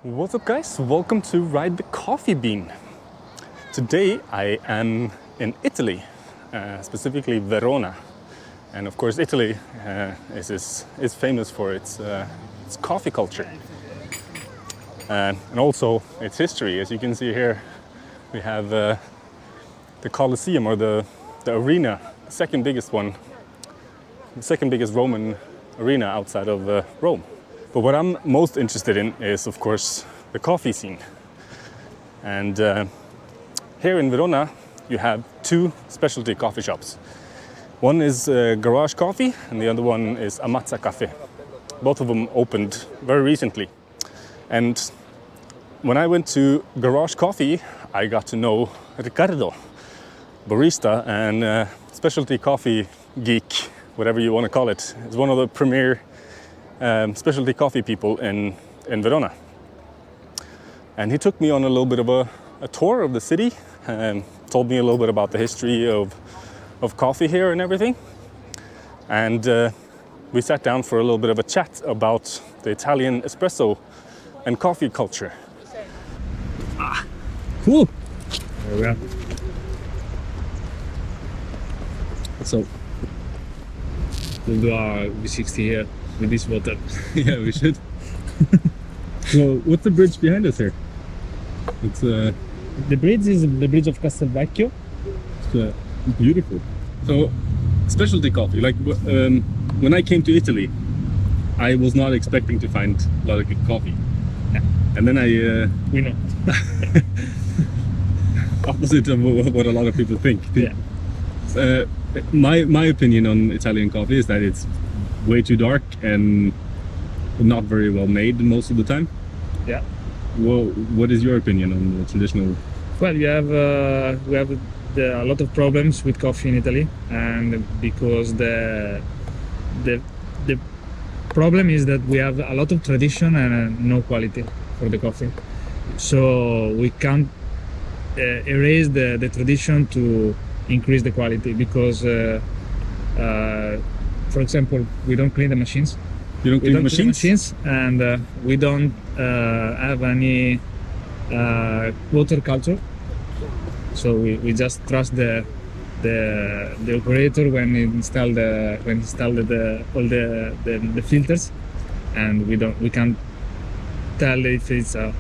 What's up, guys? Welcome to Ride the Coffee Bean. Today I am in Italy, specifically Verona. And of course Italy is famous for its coffee culture. And also its history. As you can see here, we have the Colosseum, or the arena, the second biggest Roman arena outside of Rome. But what I'm most interested in is, of course, the coffee scene. And here in Verona, you have two specialty coffee shops. One is Garage Coffee, and the other one is Ammazza Cafe. Both of them opened very recently. And when I went to Garage Coffee, I got to know Riccardo, barista and specialty coffee geek, whatever you want to call it. He's one of the premier specialty coffee people in Verona. And he took me on a little bit of a tour of the city and told me a little bit about the history of coffee here and everything. And we sat down for a little bit of a chat about the Italian espresso and coffee culture. Cool. There we are. So we'll do our V60 here with this water. Yeah, we should. So, what's the bridge behind us here? It's The bridge is the bridge of Castelvecchio. it's beautiful. So, specialty coffee. Like when I came to Italy, I was not expecting to find a lot of good coffee. Yeah. And then We know. opposite of what a lot of people think. Yeah. My opinion on Italian coffee is that it's way too dark and not very well made most of the time. Yeah. Well, what is your opinion on the traditional? Well, we have a lot of problems with coffee in Italy, and because the problem is that we have a lot of tradition and no quality for the coffee. So we can't erase the tradition to increase the quality, because for example, we don't clean the machines. You don't clean the machines? And we don't have any water culture. So we just trust the operator when he installed all the filters, and we can't tell if it's a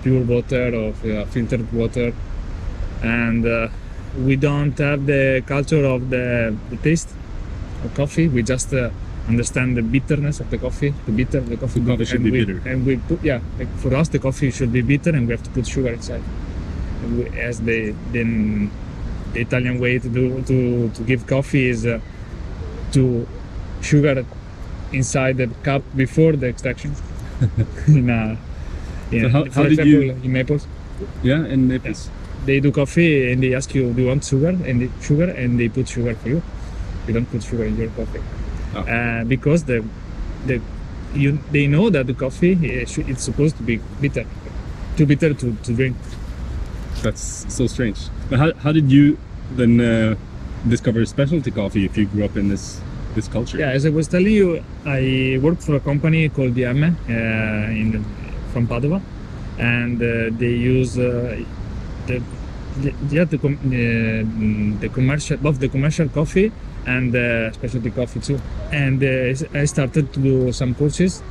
pure water or filtered water, and we don't have the culture of the taste of coffee. We just understand the bitterness of the coffee. The coffee should be bitter. And we put, like for us, the coffee should be bitter, and we have to put sugar inside. And as the Italian way to give coffee is to sugar inside the cup before the extraction. How did you? In Naples. Yeah, in Naples. They do coffee and they ask you, do you want sugar? And they put sugar for you. You don't put sugar in your coffee. Oh. Because they know that the coffee it's supposed to be bitter, too bitter to drink. That's so strange. But how did you then discover specialty coffee if you grew up in this culture? Yeah, as I was telling you, I worked for a company called DM from Padova, and they use the commercial, both the commercial coffee and the specialty coffee too. And I started to do some courses.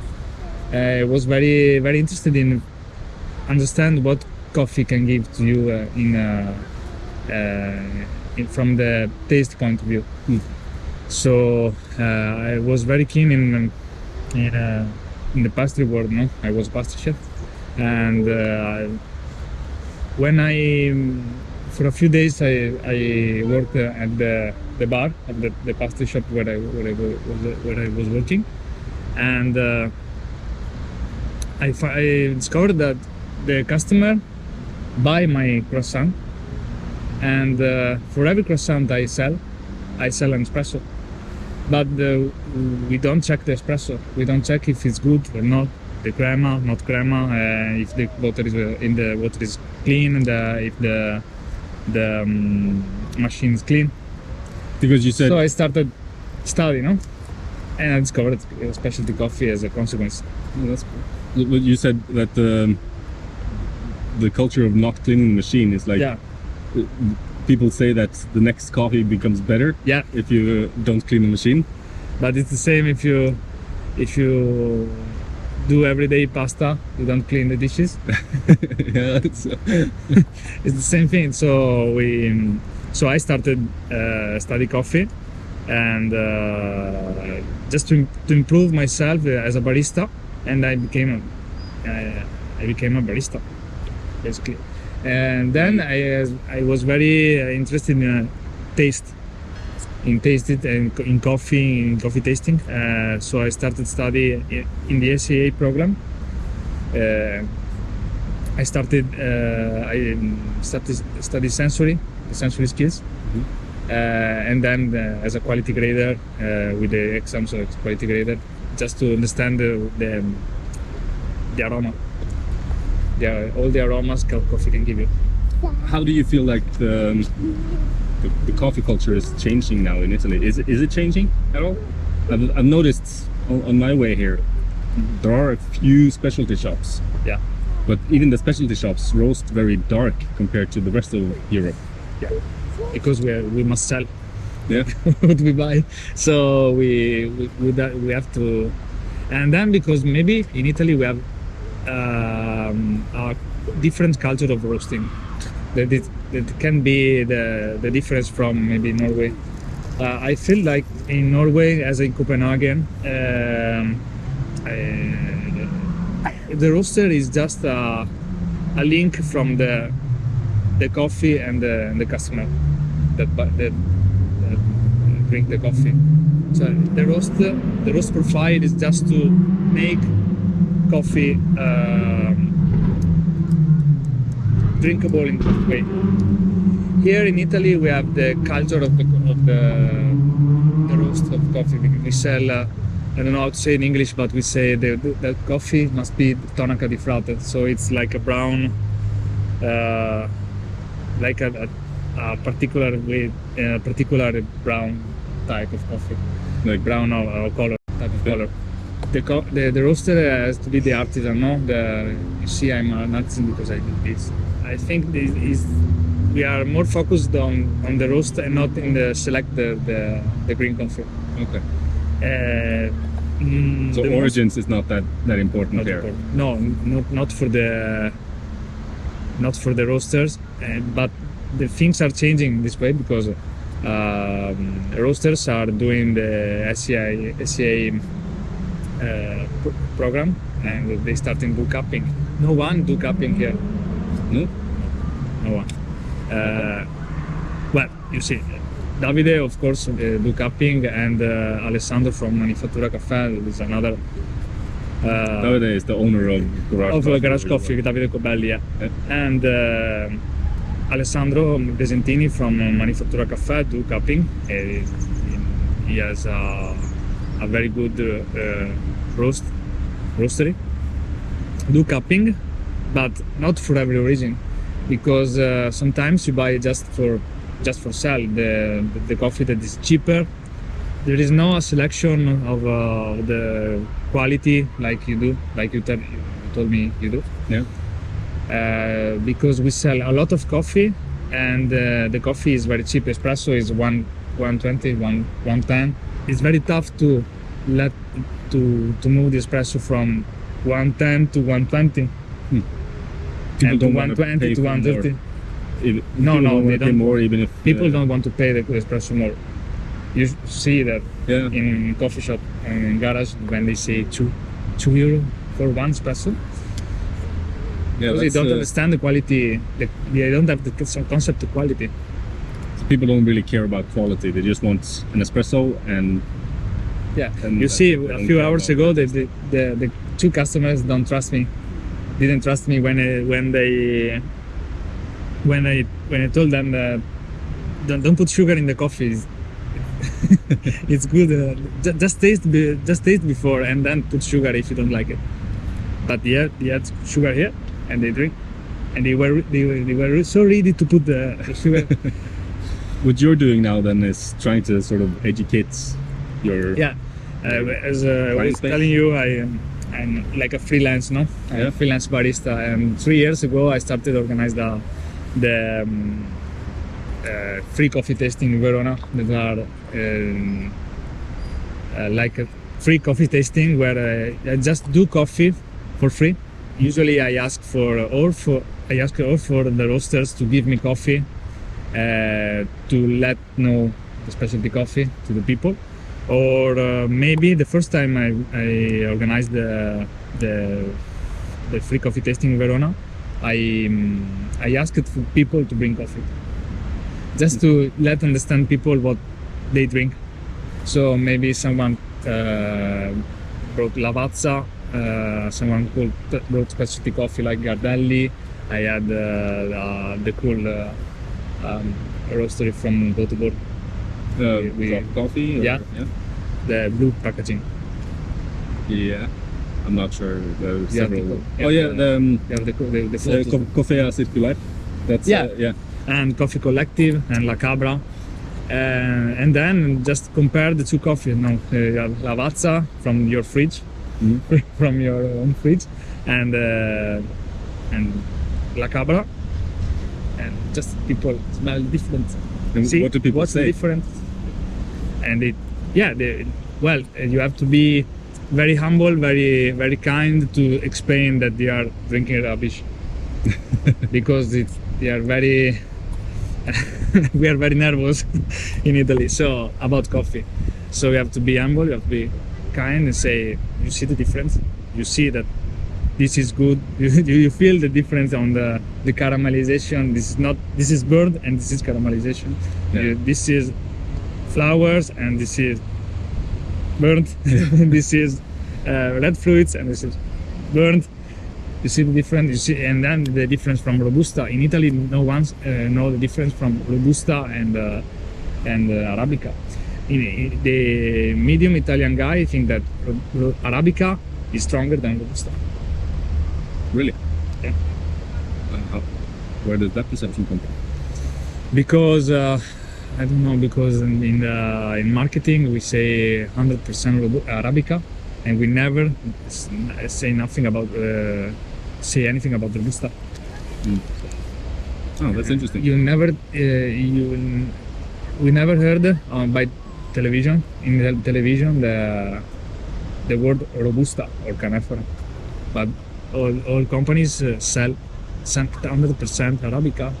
I was very, very interested in understand what coffee can give to you from the taste point of view. So I was very keen in the pastry world. No, I was pastry chef, and when for a few days I worked at the bar at the pastry shop where I was working, and I discovered that the customer buy my croissant, and for every croissant I sell an espresso. But we don't check the espresso. We don't check if it's good or not. The crema, not crema. If the water is clean, and if the machine is clean. Because you said. So I started studying, and I discovered specialty coffee as a consequence. Oh, that's cool. You said that the culture of not cleaning the machine is like, Yeah. people say that the next coffee becomes better Yeah. if you don't clean the machine. But it's the same if you do everyday pasta, you don't clean the dishes. Yeah, It's the same thing. So I started study coffee, and just to improve myself as a barista, and I became a barista, basically. And then I was very interested in taste. In tasted and in coffee tasting. So I started study in the SCA program. I started study sensory skills, and then as a quality grader with the exams of quality grader, just to understand the aroma, all the aromas coffee can give you. How do you feel like the coffee culture is changing now in Italy? Is it changing at all? I've noticed on my way here, there are a few specialty shops. Yeah. But even the specialty shops roast very dark compared to the rest of Europe. Yeah. Because we must sell. Yeah. What we buy. So we have to, and then because maybe in Italy we have a different culture of roasting. That can be the difference from maybe Norway. I feel like in Norway, as in Copenhagen, the roaster is just a link from the coffee and the customer that drink the coffee. So the roast profile is just to make coffee drinkable in that way. Here in Italy, we have the culture of the roast of coffee. We sell, I don't know how to say in English, but we say the coffee must be tonaca di frate. So it's like a brown, like a particular way, particular brown type of coffee, like brown or color type of color. The roaster has to be the artisan, no? You see, I'm an artisan because I do this. I think we are more focused on the roast and not in the select the green coffee. Okay. So origins is not that important here. No, not for the roasters, but the things are changing this way because roasters are doing the SCA program, and they start in do cupping. No one do cupping here. No one. Well, you see, Davide, of course, do cupping, and Alessandro from Manifattura Caffè is another. Davide is the owner of Garage Coffee, Davide Cobelli, yeah. And Alessandro Besentini from Manifattura Caffè do cupping. He has a very good roastery. Do cupping, but not for every reason, because sometimes you buy just for sell the coffee that is cheaper. There is no selection of the quality like you do, like you told me you do. Yeah. Because we sell a lot of coffee, and the coffee is very cheap. Espresso is 120, 110. It's very tough to move the espresso from 110 to 120. And to 120 to 130. No, they don't. More, even if people don't want to pay the espresso more. You see that in coffee shop and in garage when they say €2 for one espresso. Yeah, because they don't understand the quality. They don't have the concept of quality. So people don't really care about quality. They just want an espresso and. Yeah, you see, a few hours ago, the two customers didn't trust me when I told them that don't put sugar in the coffee. It's good. Just taste before and then put sugar if you don't like it. But they had sugar here and they drink, and they were so ready to put the sugar. What you're doing now then is trying to sort of educate your as I was telling you, and like a freelance, no? Yeah. A freelance barista. And 3 years ago, I started to organize the free coffee tasting in Verona. That are like a free coffee tasting where I just do coffee for free. Usually, I ask for the roasters to give me coffee to let know the specialty coffee to the people. Or maybe the first time I organized the free coffee tasting in Verona, I asked for people to bring coffee, just to let understand people what they drink. So maybe someone brought Lavazza, someone brought specialty coffee like Gardelli. I had the cool roastery from Göteborg. Coffee? Yeah. The blue packaging. Yeah. I'm not sure. There's several. The photos. Coffea Circular. That's Yeah. And Coffee Collective and La Cabra. And then just compare the two coffee. No, you have Lavazza from your fridge, from your own fridge, and La Cabra, and just people smell different. And See what do people what's say? the difference? And you have to be very humble, very very kind to explain that they are drinking rubbish, because they are very. We are very nervous in Italy, so about coffee. So you have to be humble, you have to be kind and say, you see the difference? You see that this is good? You feel the difference on the caramelization? This is bird and this is caramelization. Yeah. This is flowers and this is burnt. This is red fruits and this is burnt. You see the difference. You see, and then the difference from Robusta. In Italy, no one know the difference from Robusta and Arabica. The medium Italian guy think that Arabica is stronger than Robusta. Really? Yeah. Where does that perception come from? Because I don't know. Because in marketing we say 100% Arabica, and we never say anything about Robusta. Oh, that's interesting. We never heard by television the word Robusta or Canefora, but all companies sell 100% Arabica,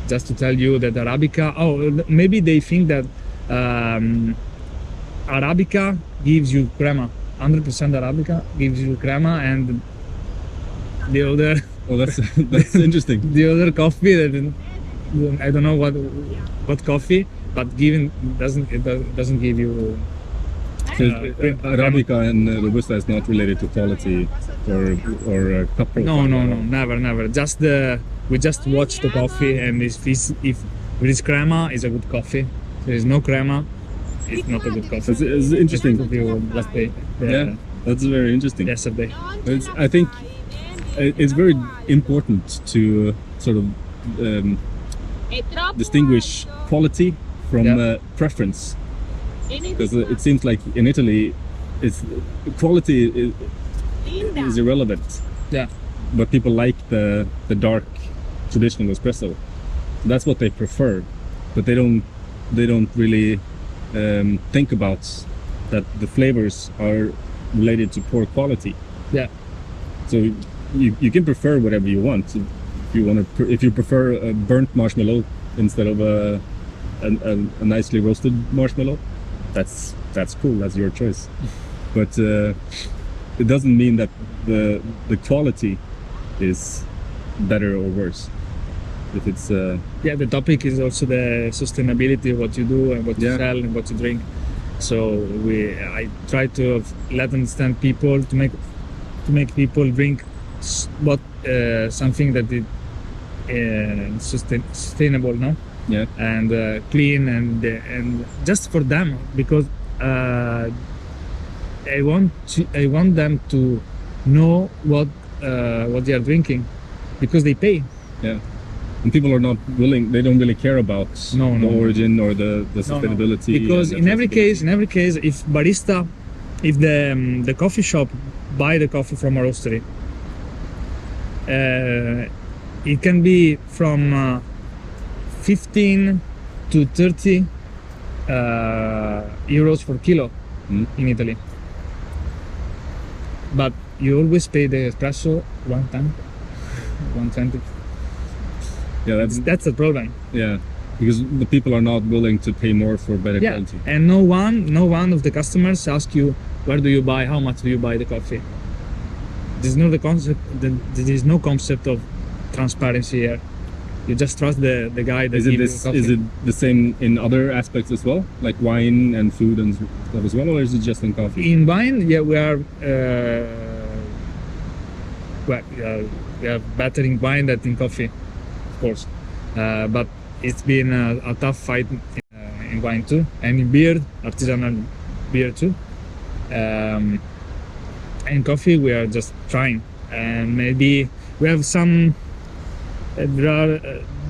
just to tell you that Arabica. Oh, maybe they think that Arabica gives you crema. 100% Arabica gives you crema, and the other. Oh, that's interesting. The other coffee that I don't know what coffee, but doesn't give you. Arabica and Robusta is not related to quality or cup profile. No, never. Just we just watch the coffee, and if there is crema, it's a good coffee. There is no crema, it's not a good coffee. It's interesting. Last day. Yeah, that's very interesting. Yesterday. I think it's very important to sort of distinguish quality from preference, because it seems like in Italy, quality is irrelevant. Yeah. But people like the dark traditional espresso. That's what they prefer, but they don't really think about that the flavors are related to poor quality. Yeah. So you can prefer whatever you want. If you prefer a burnt marshmallow instead of a nicely roasted marshmallow, that's cool. That's your choice. But it doesn't mean that the quality is better or worse. If it's the topic is also the sustainability of what you do and what you sell and what you drink. So I try to let understand people to make people drink something that is sustainable, no? Yeah. And clean and just for them, because I want them to know what they are drinking, because they pay. Yeah. And people are not willing. They don't really care about the origin or the sustainability. Because in every case, if the coffee shop buy the coffee from a roastery. It can be from 15 to 30 euros per kilo in Italy. But you always pay the espresso one time, 120. Yeah, That's the problem. yeah, because the people are not willing to pay more for better Yeah, quality. and no one of the customers ask you where do you buy, how much do you buy the coffee. There's no there is no concept of transparency here. You just trust the guy that Is it gives you this? coffee. Is it the same in other aspects as well, like wine and food and stuff as well, or is it just in coffee? In wine, yeah, we are better in wine than in coffee, of course. But it's been a tough fight in wine too, and in beer, artisanal beer too. In coffee, we are just trying, and maybe we have some. There are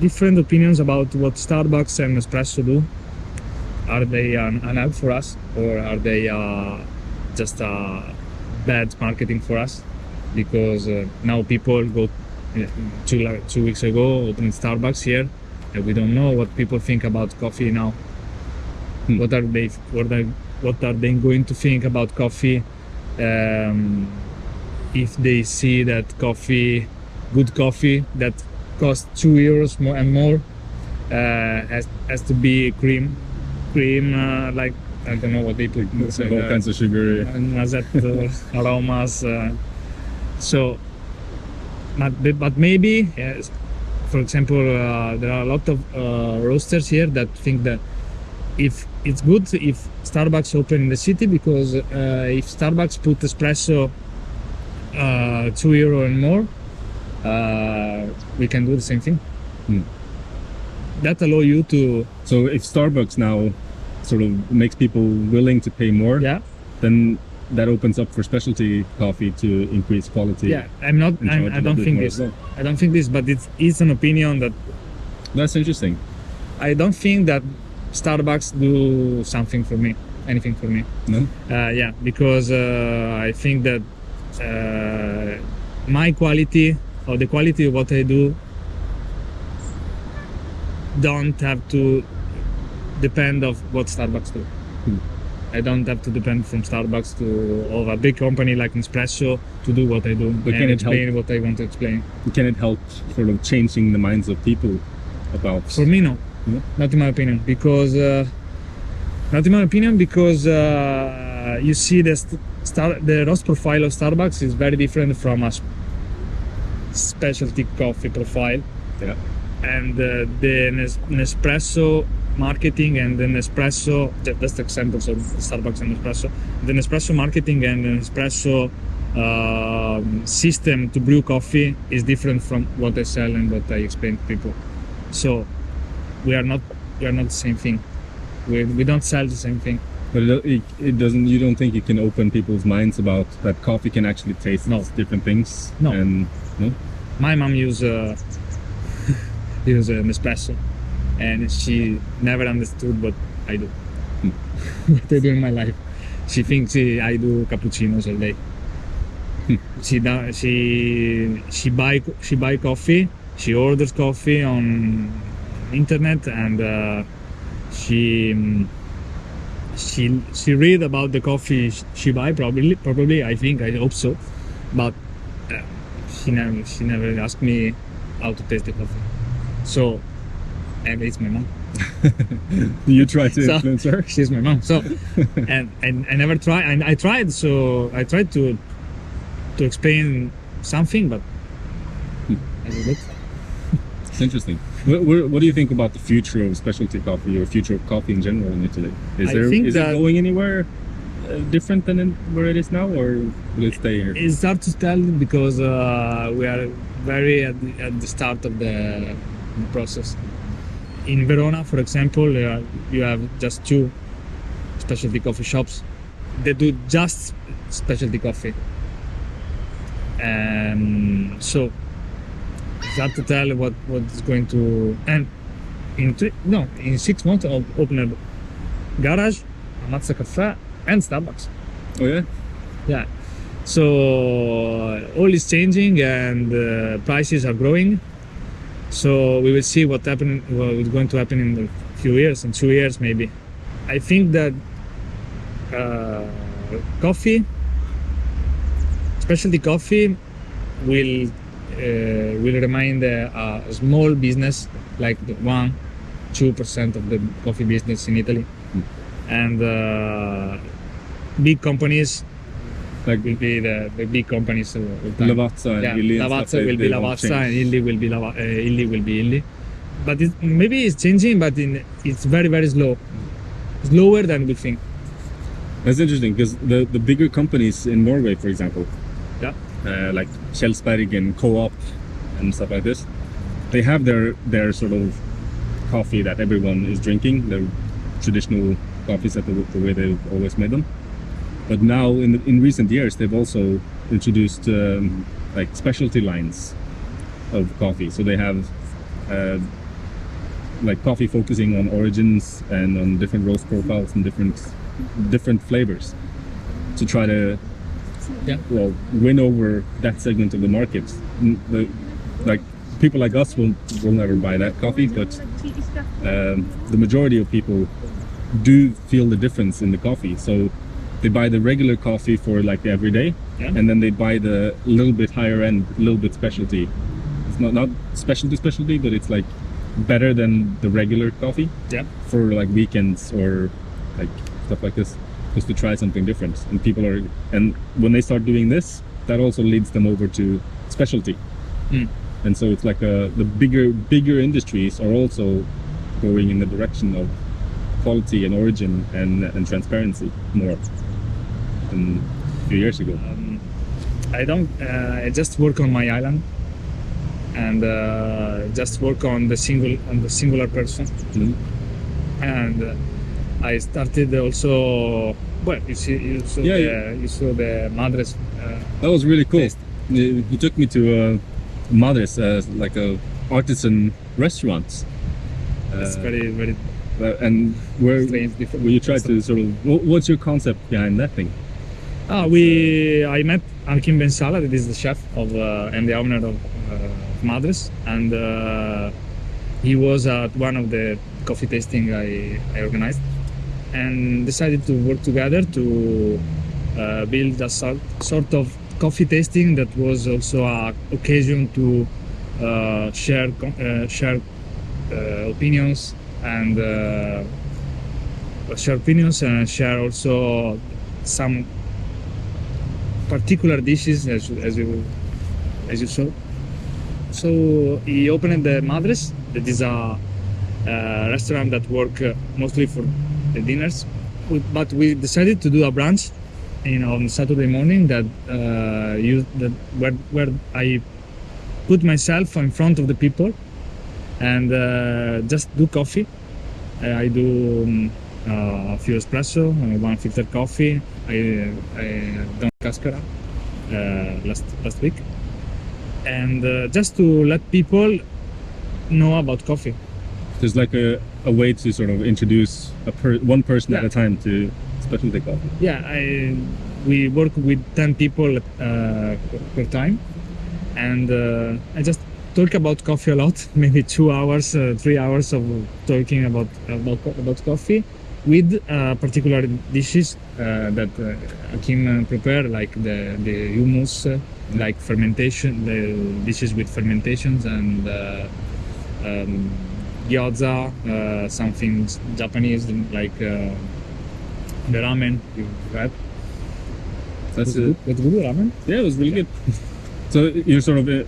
different opinions about what Starbucks and espresso do. Are they an help for us, or are they just bad marketing for us? Because now people go 2 weeks ago opened Starbucks here, and we don't know what people think about coffee now. What are they going to think about coffee if they see that good coffee that costs 2 euros more and more has to be cream like I don't know what they put inside, All kinds of sugar. aromas. So, but maybe, yes, for example, there are a lot of roasters here that think that if it's good if Starbucks open in the city, because if Starbucks put espresso €2 and more, we can do the same thing. That allow you to. So if Starbucks now sort of makes people willing to pay more, Yeah. then that opens up for specialty coffee to increase quality. Yeah, I and don't charge a little bit think more this. as well. I don't think this, but it's an opinion that That's interesting. I don't think that Starbucks do something for me, anything for me. No? Yeah, because I think that my quality or the quality of what I do don't have to depend of what Starbucks do. I don't have to depend from Starbucks of a big company like Nespresso to do what I do But and can it explain help? what I want to explain. Can it help sort of changing the minds of people about? For me, no. No? Not in my opinion, because you see the roast profile of Starbucks is very different from a specialty coffee profile, Yeah. and the Nespresso marketing and the Nespresso, that's the examples of Starbucks and Nespresso. The Nespresso marketing and the Nespresso system to brew coffee is different from what I sell and what I explain to people. So we are not the same thing. We don't sell the same thing. But it doesn't. You don't think it can open people's minds about that coffee can actually taste No. different things? No. And no. My mom use an espresso, and she never understood what I do. What I do in my life. She thinks I do cappuccinos all day. She buy coffee. She orders coffee on internet, and she read about the coffee she buy. Probably I hope so, but she never asked me how to taste the coffee. So, and it's my mom. You try to So- influence her? She's my mom. So, and I never try. And I tried. So I tried to explain something, but I did it. It's interesting. What do you think about the future of specialty coffee or future of coffee in general in Italy? Is it going anywhere different than where it is now, or will it stay here? It's hard to tell because we are very at the start of the process. In Verona, for example, you have just 2 specialty coffee shops. They do just specialty coffee. So it's hard to tell what is going to. And in 6 months I'll open a garage, a Mazza Cafe, and Starbucks. Oh yeah. Yeah, So all is changing and prices are growing. So we will see what is going to happen in a few years, in 2 years maybe. I think that coffee, specialty coffee, will remain a small business, like the 1-2% of the coffee business in Italy, and big companies like will be the big companies. Lavazza and Illy. Lavazza will be Lavazza and Illy will be Illy will be Illy. But maybe it's changing, but it's very, very slow. Slower than we think. That's interesting because the bigger companies in Norway, for example, like Kjelsberg and Co-op and stuff like this, they have their sort of coffee that everyone is drinking, the traditional coffees that the way they've always made them. But now in recent years, they've also introduced like specialty lines of coffee. So they have like coffee focusing on origins and on different roast profiles and different flavors to try to win over that segment of the market. Like people like us will never buy that coffee, but the majority of people do feel the difference in the coffee. So they buy the regular coffee for like the everyday, and then they buy the little bit higher end, little bit specialty. It's not specialty, but it's like better than the regular coffee for like weekends or like stuff like this, just to try something different. And when they start doing this, that also leads them over to specialty. And so it's like the bigger industries are also going in the direction of quality and origin and transparency more than a few years ago. I just work on my island and just work on the singular person. And I started also. Well, you saw the Madres. That was really cool. Taste. You took me to Madres, like a artisan restaurant. It's very, very. And where you tried to sort of, what's your concept behind that thing? I met Akim Ben Salah, that is the chef of and the owner of Madres, and he was at one of the coffee tasting I organized, and decided to work together to build a sort of coffee tasting that was also an occasion to share opinions and share also some particular dishes as you saw. So he opened the Madres, that is a restaurant that work mostly for the dinners, but we decided to do a brunch on Saturday morning where I put myself in front of the people and just do coffee. I do a few espresso, one filter coffee. I done cascara last week, and just to let people know about coffee. There's like a way to sort of introduce one person at a time to specialty coffee. We work with 10 people per time, and I just talk about coffee a lot, maybe 2 hours, 3 hours of talking about coffee with particular dishes that Akim prepare, like the hummus, like fermentation, the dishes with fermentations, and gyoza, something Japanese like the ramen you had. That's good ramen? Yeah, it was really good. So you're sort of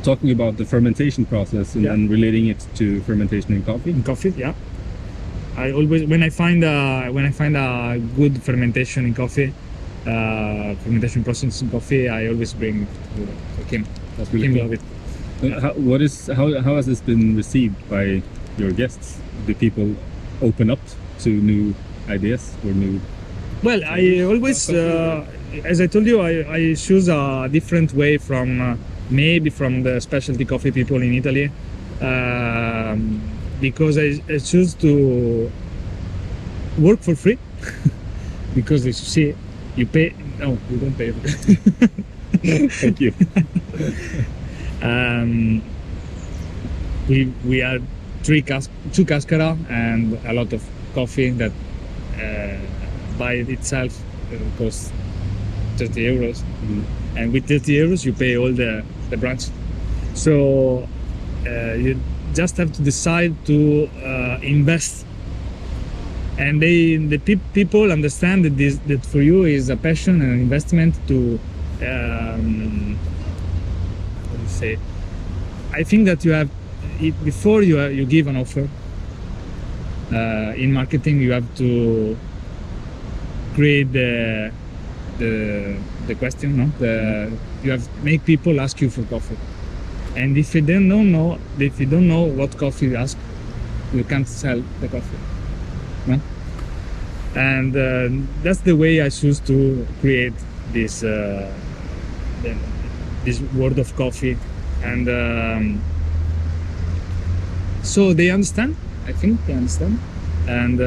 talking about the fermentation process and then relating it to fermentation in coffee. In coffee, yeah. I always, when I find a good fermentation in coffee, fermentation process in coffee, I always bring to Kim. That's really cool. Love it. How has this been received by your guests? Do people open up to new ideas or new? Well, I always, as I told you, I choose a different way from maybe from the specialty coffee people in Italy, because I choose to work for free. Because you see, you pay No, we don't pay. Thank you. We are two cascara and a lot of coffee that by itself costs 30 euros. And with 30 euros you pay all the branch. So you just have to decide to invest. And the people understand that for you is a passion and an investment to what do you say? I think that you have before you give an offer in marketing, you have to create the question. No, you have to make people ask you for coffee, and if you don't know what coffee you ask, you can't sell the coffee. No? And that's the way I choose to create this world of coffee, and so they understand. I think they understand, and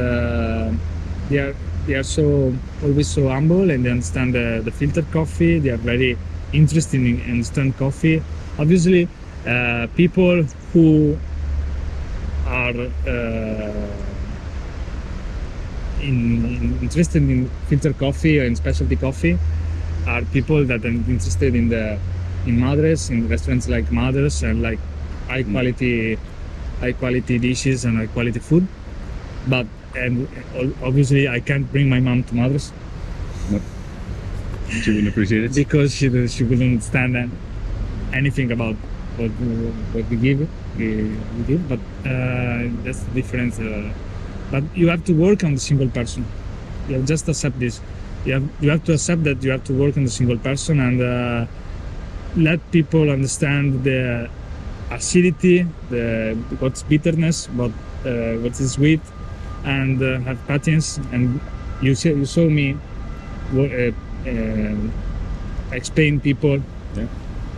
they are so always so humble, and they understand the filtered coffee. They are very interested in instant coffee. Obviously, people who are interested in filter coffee or in specialty coffee are people that are interested in Madres, in restaurants like Madres, and like high quality dishes and high quality food. But obviously I can't bring my mom to Madres. No. She wouldn't appreciate it because she wouldn't understand anything about what we give. But that's the difference. But you have to work on the single person. You have just accept this. You have to accept that you have to work on the single person, and let people understand the acidity, what's bitterness, what is sweet, and have patience. And you saw me explain people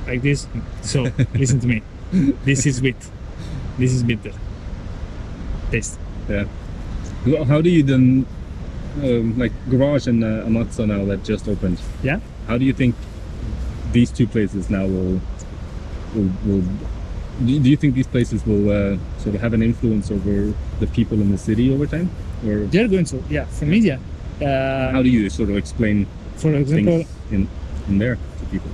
like this. So listen to me. This is sweet. This is bitter. Taste. Yeah. How do you then, like Garage and Amazon now that just opened? Yeah. How do you think these two places now will do you think these places will sort of have an influence over the people in the city over time? Or they're going to, yeah. For me, yeah. How do you sort of explain, for example, things in there to people?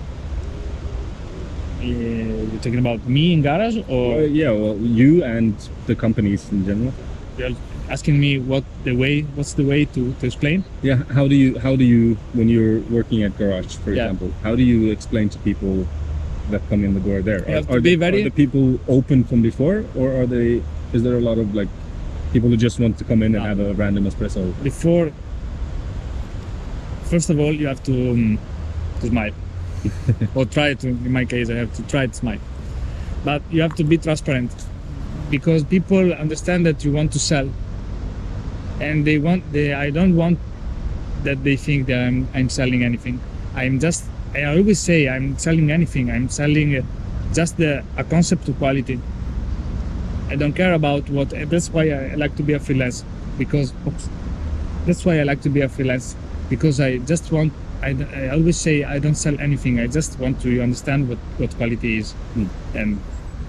You're talking about me in Garage, or yeah, well, you and the companies in general. You're asking me what's the way to explain? Yeah, how do you when you're working at Garage, for example, how do you explain to people that come in the door there? Are the people open from before, or is there a lot of like people who just want to come in and have a random espresso? Before, first of all, you have to smile. Or try to. In my case, I have to try to smile. But you have to be transparent, because people understand that you want to sell, and I don't want that they think that I'm selling anything. I always say I'm selling anything. I'm selling just a concept of quality. I don't care about what. That's why I like to be a freelance, because I just want. I always say I don't sell anything. I just want to understand what quality is, and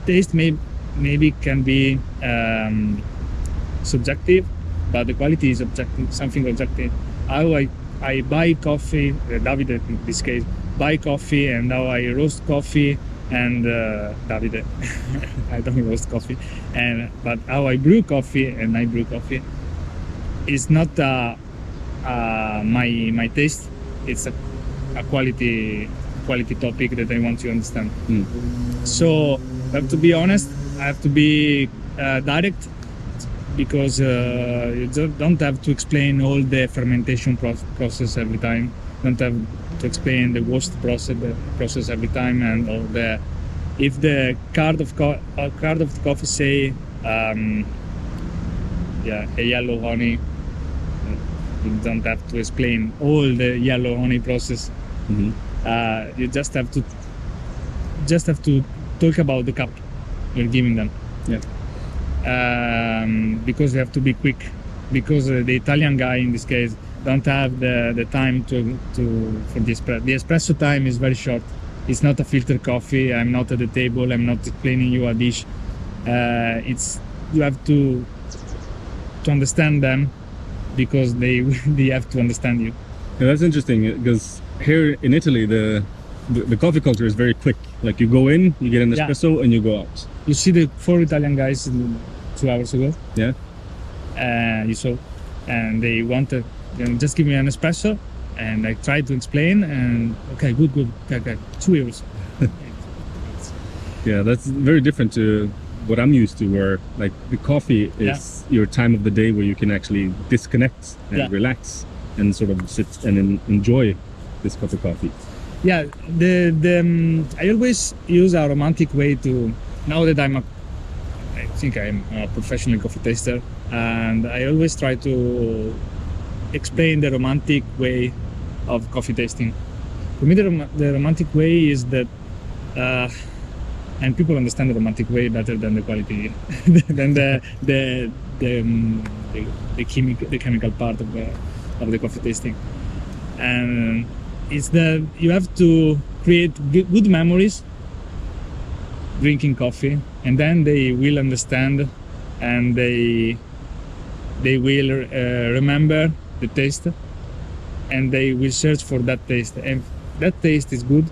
taste maybe can be subjective, but the quality is objective, something objective. How I buy coffee, Davide in this case, buy coffee, and now I roast coffee, and Davide, I don't roast coffee, but how I brew coffee, and I brew coffee, is not my taste. It's a quality topic that I want to understand. So I have to be honest. I have to be direct, because you don't have to explain all the fermentation process every time. Don't have to explain the wash process every time, and all the. If the card of the coffee say a yellow honey, you don't have to explain all the yellow honey process. You just have to talk about the cup you're giving them. Yeah. Because you have to be quick. because the Italian guy in this case don't have the time for the espresso. The espresso time is very short. It's not a filter coffee. I'm not at the table. I'm not explaining you a dish. You have to understand them because they have to understand you. Yeah, that's interesting because here in Italy the coffee culture is very quick. Like you go in, you get an espresso, and you go out. You see the 4 Italian guys 2 hours ago. Yeah. You saw, and they wanted just give me an espresso, and I tried to explain, and okay, good, okay, 2 euros. Yeah, that's very different to what I'm used to, where like the coffee is your time of the day where you can actually disconnect and relax and sort of sit and enjoy this cup of coffee. Yeah, I always use a romantic way to, now that I think I'm a professional coffee taster, and I always try to explain the romantic way of coffee tasting. For me, the romantic way is that, and people understand the romantic way better than the quality, than the chemical part of the coffee tasting. And it's that you have to create good memories drinking coffee, and then they will understand, and they will remember the taste, and they will search for that taste. And if that taste is good,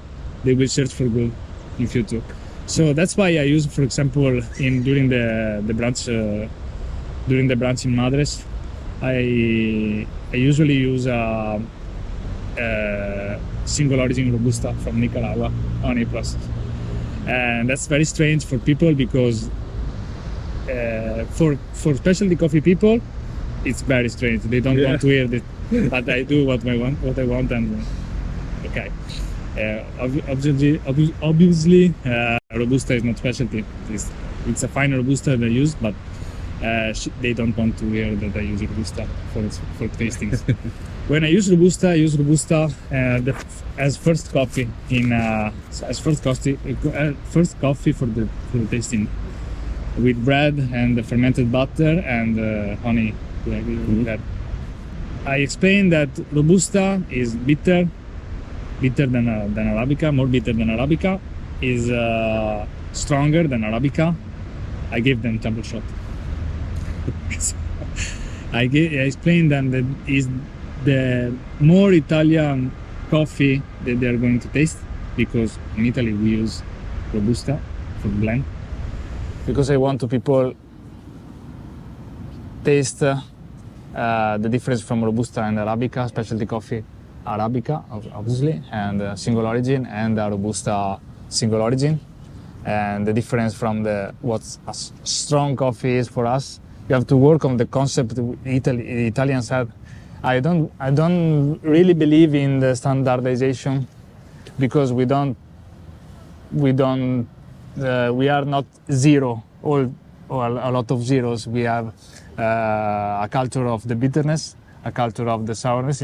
they will search for good in future. So that's why I use, for example, during the brunch in Madres, I usually use a single origin Robusta from Nicaragua on A+. And that's very strange for people because for specialty coffee people, it's very strange. They don't want to hear that, but I do what I want, and okay. Obviously, Robusta is not specialty. It's a fine Robusta they use, but they don't want to hear that I use Robusta for tastings. When I use Robusta, as first coffee first coffee for the tasting, with bread and fermented butter and honey. That. I explained that Robusta is bitter than Arabica, more bitter than Arabica, is stronger than Arabica. I gave them sample shot. I explained them that is the more Italian coffee that they are going to taste, because in Italy we use Robusta for blend, because I want to people taste the difference from Robusta and Arabica, specialty coffee Arabica obviously, and single origin, and Robusta single origin, and the difference from what a strong coffee is for us. You have to work on the concept the Italians have. I don't really believe in the standardization, because we are not zero or a lot of zeros. We have a culture of the bitterness, a culture of the sourness.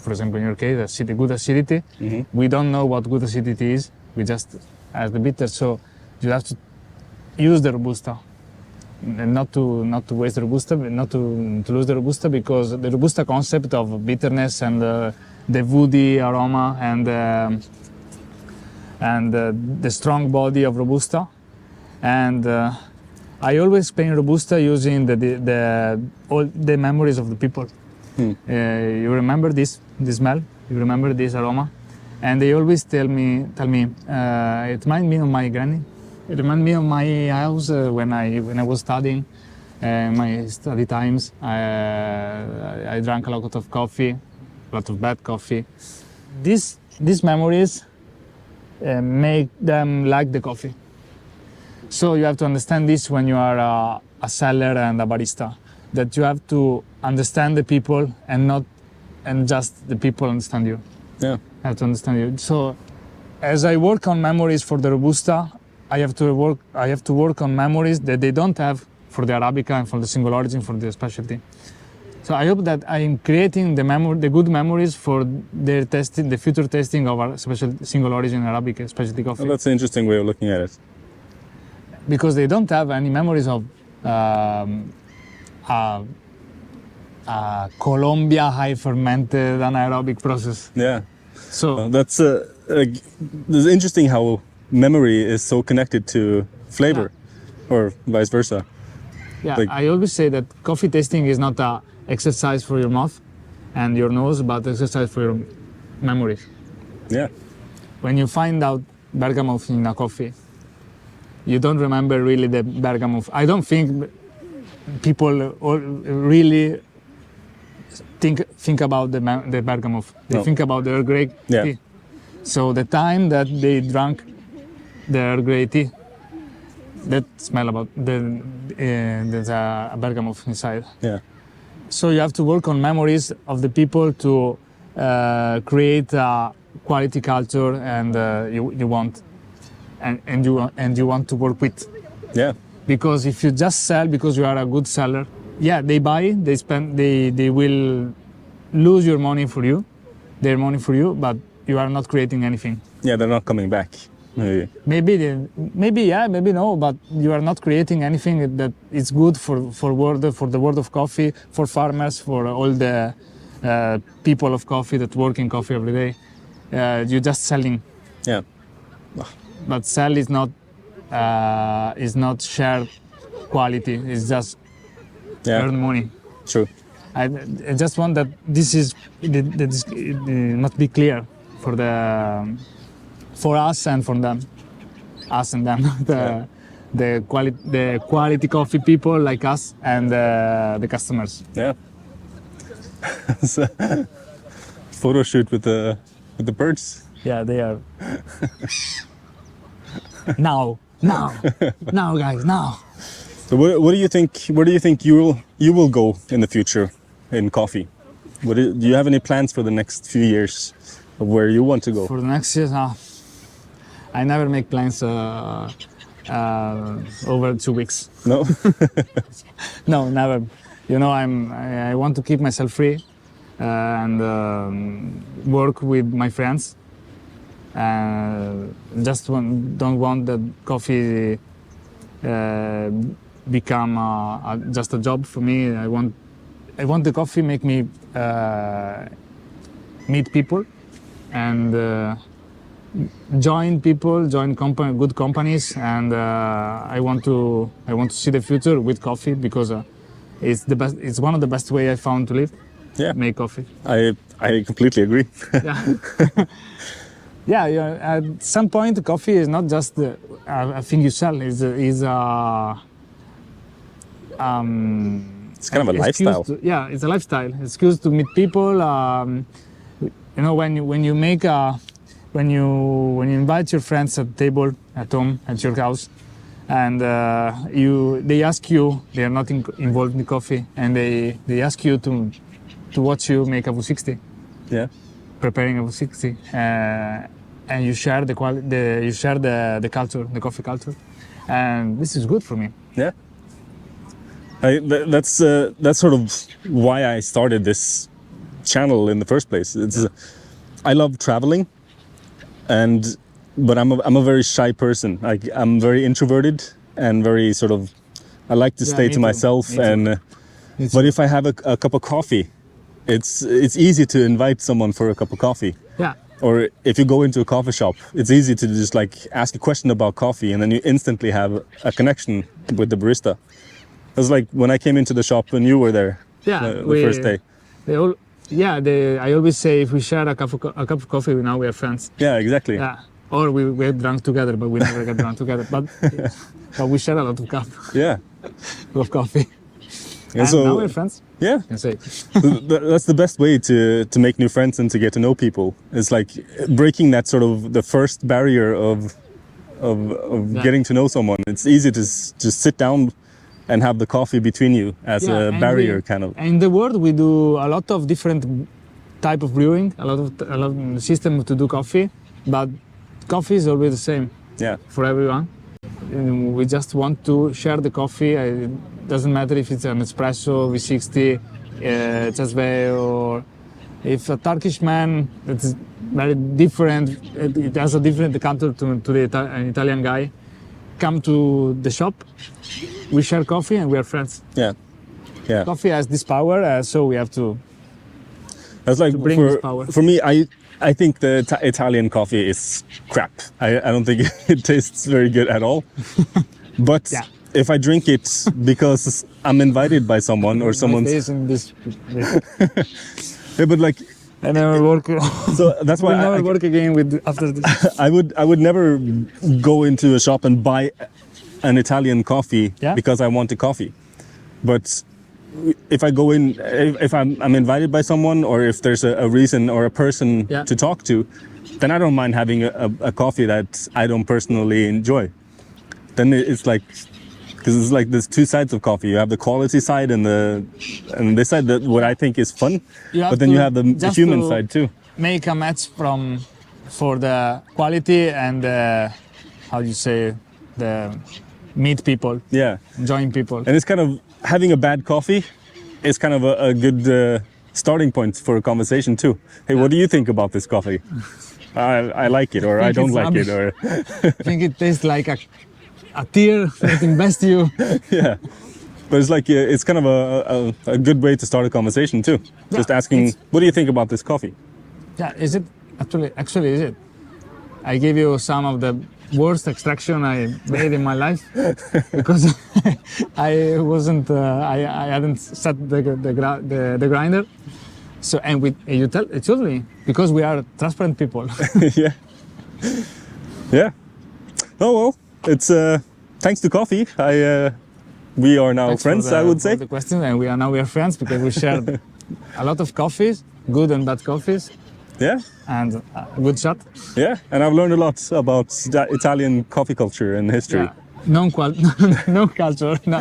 For example, in your case, good acidity. Mm-hmm. We don't know what good acidity is. We just have the bitter. So you have to use the Robusta, and not to waste the Robusta, not to lose the Robusta, because the Robusta concept of bitterness and the woody aroma and the strong body of Robusta. And I always explain Robusta using all the memories of the people. You remember this smell? You remember this aroma? And they always tell me, it reminds me of my granny. It reminds me of my house when I was studying, my study times. I drank a lot of coffee, a lot of bad coffee. These memories make them like the coffee. So you have to understand this when you are a seller and a barista, that you have to understand the people and just the people understand you. Yeah. I have to understand you. So as I work on memories for the Robusta, I have to work on memories that they don't have for the Arabica and for the single origin, for the specialty. So I hope that I am creating the good memories for their testing, the future testing of our special single origin Arabica specialty coffee. Well, that's an interesting way of looking at it. Because they don't have any memories of Colombia high fermented anaerobic process. Yeah. So That's it's interesting how memory is so connected to flavor, or vice versa. yeah, like- I always say that coffee tasting is not a exercise for your mouth and your nose, but exercise for your memory. Yeah. When you find out bergamot in a coffee, you don't remember really the bergamot. I don't think people really think about the bergamot. They No. think about the Earl Grey Yeah. tea. So the time that they drank the Earl Grey tea, that smell about there's a bergamot inside. Yeah. So you have to work on memories of the people to create a quality culture, and you want you want to work with. Yeah. Because if you just sell because you are a good seller, yeah, they buy, they spend, they will lose their money for you, but you are not creating anything. Yeah. They're not coming back. Maybe yeah, maybe no, but you are not creating anything that is good for the world of coffee, for farmers, for all the people of coffee that work in coffee every day. You're just selling, Yeah. but sell is not shared quality. It's just Yeah. earn money. True. I just want that it must be clear for us and for them, us and them, the quality coffee people like us and the customers. Yeah. So, photo shoot with the birds. Yeah, they are. now, guys, now. So what do you think? Where do you think you will go in the future in coffee? Do you have any plans for the next few years of where you want to go? For the next year, I never make plans over 2 weeks. No. No, never. You know, I want to keep myself free and work with my friends. Don't want that coffee become just a job for me. I want the coffee make me meet people and join good companies, and I want to see the future with coffee because it's the best. It's one of the best way I found to live. Yeah. Make coffee. I completely agree. Yeah. Yeah. At some point, coffee is not just a thing you sell. It's It's kind of a lifestyle. It's a lifestyle. Excuse to meet people. You know, when you invite your friends at table at home at your house, and they ask you, they are not involved in coffee, and they ask you to watch you make a V60. Yeah. Preparing a V60, and you share the culture, the coffee culture, and this is good for me. Yeah. That's sort of why I started this channel in the first place. I love traveling, but I'm a very shy person. I'm very introverted and very sort of. I like to stay to myself, but if I have a cup of coffee, it's easy to invite someone for a cup of coffee. Yeah. Or if you go into a coffee shop, it's easy to just like ask a question about coffee, and then you instantly have a connection with the barista. It was like when I came into the shop and you were there. Yeah, the first day. I always say if we share a cup of coffee, now we are friends. Yeah, exactly. Yeah. Or we get drunk together, but we never get drunk together. But we share a lot of of coffee. And And so now we're friends. yeah, I can say. that's the best way to make new friends and to get to know people. It's like breaking that sort of the first barrier of getting to know someone. It's easy to just sit down and have the coffee between you as a barrier, kind of. In the world, we do a lot of different type of brewing, a lot of system to do coffee, but coffee is always the same. Yeah. For everyone. And we just want to share the coffee. It doesn't matter if it's an espresso, V60, Chasve, or if a Turkish man that's very different, it has a different culture to an Italian guy, come to the shop, we share coffee and we are friends. Yeah. Yeah. Coffee has this power, so we have to. That's like bring this power. for me. I think the Italian coffee is crap. I don't think it tastes very good at all. But Yeah. if I drink it because I'm invited by someone or someone's, yeah, but like, I never work. so that's why I never work again with after this. I would never go into a shop and buy an Italian coffee Yeah. because I want a coffee. But if I go in, if I'm invited by someone, or if there's a reason or a person Yeah. to talk to, then I don't mind having a coffee that I don't personally enjoy. Then it's like, because it's like there's two sides of coffee. You have the quality side and this side that what I think is fun, but then you have the human side too. Make a match for the quality and how do you say, the meet people, Yeah, join people. and it's kind of having a bad coffee is kind of a good starting point for a conversation too. Hey, what do you think about this coffee? I like it, or I don't like it, or I think it tastes like a tear that invests you. yeah. But it's like it's kind of a good way to start a conversation too. Yeah, Just asking, what do you think about this coffee? Yeah, is it actually is it? I gave you some of the worst extraction I made in my life because I wasn't I hadn't set the grinder. So and you told me because we are transparent people. Yeah. Yeah. Oh well, it's thanks to coffee. We are now Thanks friends. for I would say. for the question, and we are friends because we shared a lot of coffees, good and bad coffees, Yeah. and a good shot. Yeah. And I've learned a lot about Italian coffee culture and history. Yeah. No culture. No.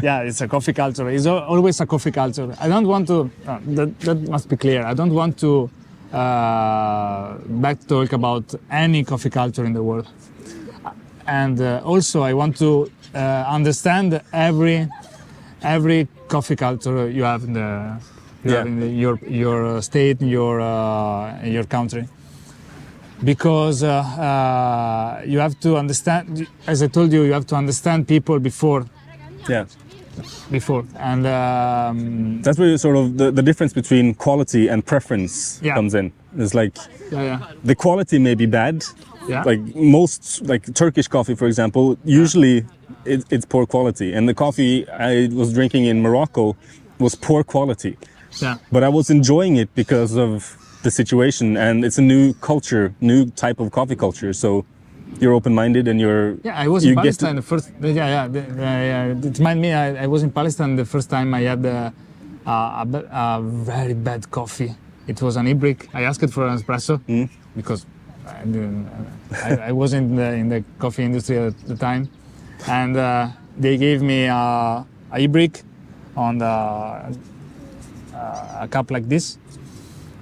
Yeah, it's a coffee culture. It's always a coffee culture. I don't want to. That must be clear. I don't want to back talk about any coffee culture in the world. And also, I want to understand every coffee culture you have in your state, in your country. Because you have to understand, as I told you, you have to understand people before, Yeah. and That's where sort of the difference between quality and preference Yeah. comes in. It's like yeah, the quality may be bad. yeah, Like most, like Turkish coffee, for example, usually it's poor quality. And the coffee I was drinking in Morocco was poor quality. yeah, But I was enjoying it because of the situation, and it's a new culture, new type of coffee culture. So you're open-minded and yeah. I was in Palestine the first. Yeah. It reminded me. I was in Palestine the first time I had a very bad coffee. It was an e-brick. I asked for an espresso because I was in the coffee industry at the time, and they gave me a e-brick on a cup like this,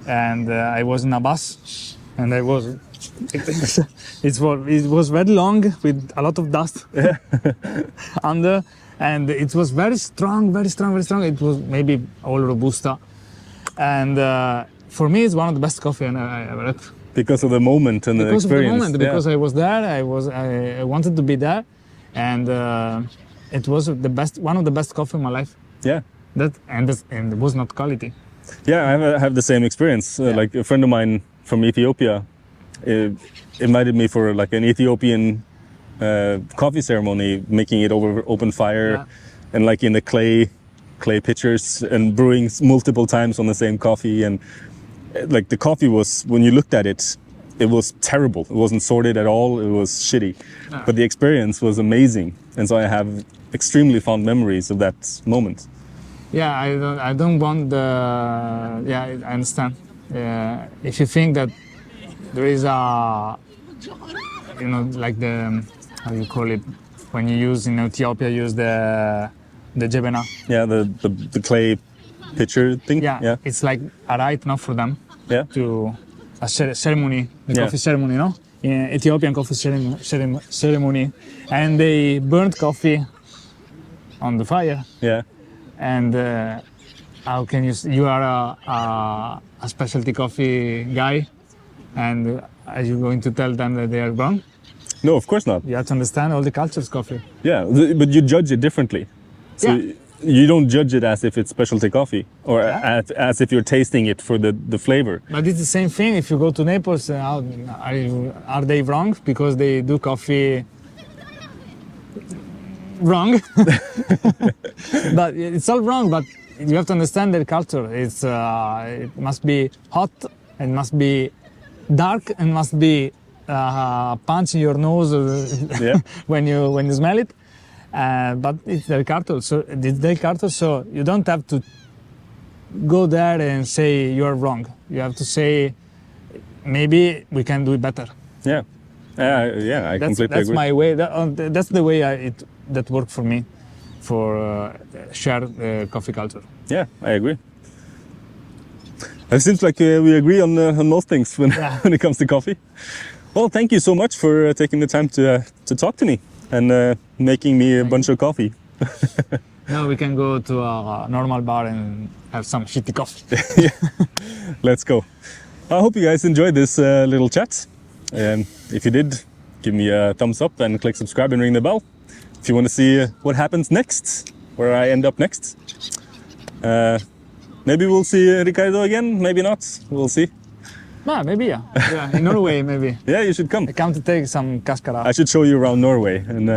and I was in a bus, and I was. It was very long with a lot of dust under, and it was very strong. It was maybe all Robusta, and for me, it's one of the best coffee I ever had. because of the moment and the experience. Because I was there, I wanted to be there, and it was one of the best coffee in my life. Yeah. And it was not quality. Yeah, I have the same experience. Like a friend of mine from Ethiopia invited me for like an Ethiopian coffee ceremony, making it over open fire, and like in the clay pitchers and brewing multiple times on the same coffee. And like the coffee was, when you looked at it, it was terrible. It wasn't sorted at all. It was shitty, but the experience was amazing. And so I have extremely fond memories of that moment. Yeah, I don't want the. Yeah, I understand. If you think that there is like the, how you call it, when you use in Ethiopia, use the jebena. Yeah, the clay pitcher thing. Yeah, it's like a rite now for them. Yeah. To a ceremony, coffee ceremony, no? In Ethiopian coffee ceremony, and they burnt coffee on the fire. Yeah. And how can you are a specialty coffee guy, and are you going to tell them that they are wrong? No, of course not. You have to understand all the cultures coffee. Yeah, but you judge it differently. you don't judge it as if it's specialty coffee or as if you're tasting it for the flavor. But it's the same thing if you go to Naples. Are they wrong because they do coffee wrong? But it's all wrong. But you have to understand their culture. It must be hot and must be dark and must be punch in your nose when you smell it. But it's their culture, so you don't have to go there and say you're wrong. You have to say maybe we can do it better. Yeah, I completely agree. That's my way. That's the way that worked for me, for share coffee culture. Yeah, I agree. It seems like we agree on most things when it comes to coffee. Well, thank you so much for taking the time to talk to me and making me a bunch of coffee. Now we can go to a normal bar and have some shitty coffee. Yeah, let's go. I hope you guys enjoyed this little chat. If you did, give me a thumbs up and click subscribe and ring the bell. If you want to see what happens next, where I end up next. Maybe we'll see Riccardo again, maybe not, we'll see. Maybe, yeah. In Norway, maybe. Yeah, you should come. I come to take some cascara. I should show you around Norway and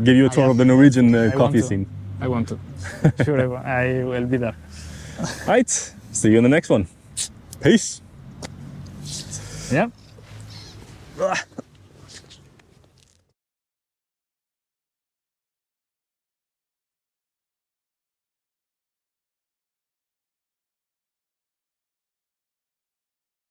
give you a tour of the Norwegian coffee scene. I want to. Sure, I will be there. Right, see you in the next one. Peace. Yeah.